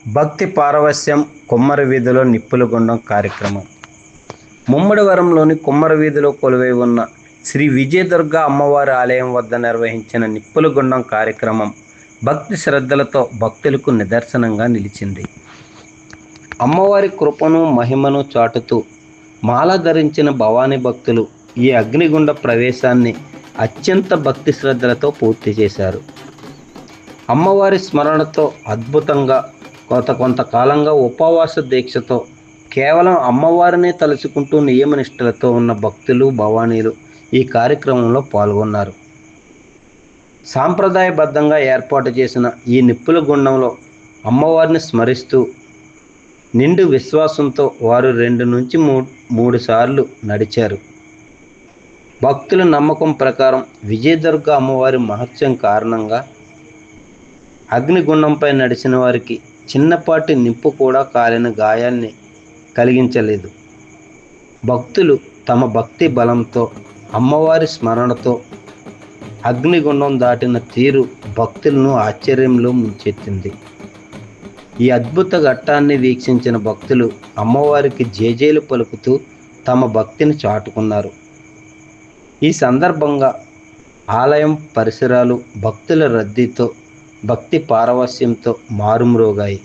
భక్తి పారవస్యం కుమ్మరి వీధిలో నిప్పుల గుండం కార్యక్రమం. ముమ్మడివరంలోని కుమ్మరి వీధిలో కొలువై ఉన్న శ్రీ విజయదుర్గ అమ్మవారి ఆలయం వద్ద నిర్వహించిన నిప్పుల గుండం కార్యక్రమం భక్తి శ్రద్ధలతో భక్తులకు నిదర్శనంగా నిలిచింది. అమ్మవారి కృపను మహిమను చాటుతూ మాల ధరించిన భవానీ భక్తులు ఈ అగ్నిగుండ ప్రవేశాన్ని అత్యంత భక్తి శ్రద్ధలతో పూర్తి చేశారు. అమ్మవారి స్మరణతో అద్భుతంగా కొంతకాలంగా ఉపవాస దీక్షతో కేవలం అమ్మవారినే తలుచుకుంటూ నియమనిష్టలతో ఉన్న భక్తులు భవానీలు ఈ కార్యక్రమంలో పాల్గొన్నారు. సాంప్రదాయబద్ధంగా ఏర్పాటు చేసిన ఈ నిప్పుల గుండంలో అమ్మవారిని స్మరిస్తూ నిండు విశ్వాసంతో వారు 2 నుంచి 3 సార్లు నడిచారు. భక్తుల నమ్మకం ప్రకారం విజయదుర్గ అమ్మవారి మహత్యం కారణంగా అగ్నిగుండంపై నడిచిన వారికి చిన్నపాటి నిప్పు కూడా కాలిన గాయాల్ని కలిగించలేదు. భక్తులు తమ భక్తి బలంతో అమ్మవారి స్మరణతో అగ్నిగుండం దాటిన తీరు భక్తులను ఆశ్చర్యంలో ముంచెత్తింది. ఈ అద్భుత ఘట్టాన్ని వీక్షించిన భక్తులు అమ్మవారికి జేజేలు పలుకుతూ తమ భక్తిని చాటుకున్నారు. ఈ సందర్భంగా ఆలయం పరిసరాలు భక్తుల రద్దీతో భక్తి పారవస్యంతో మారుమ్రోగాయి.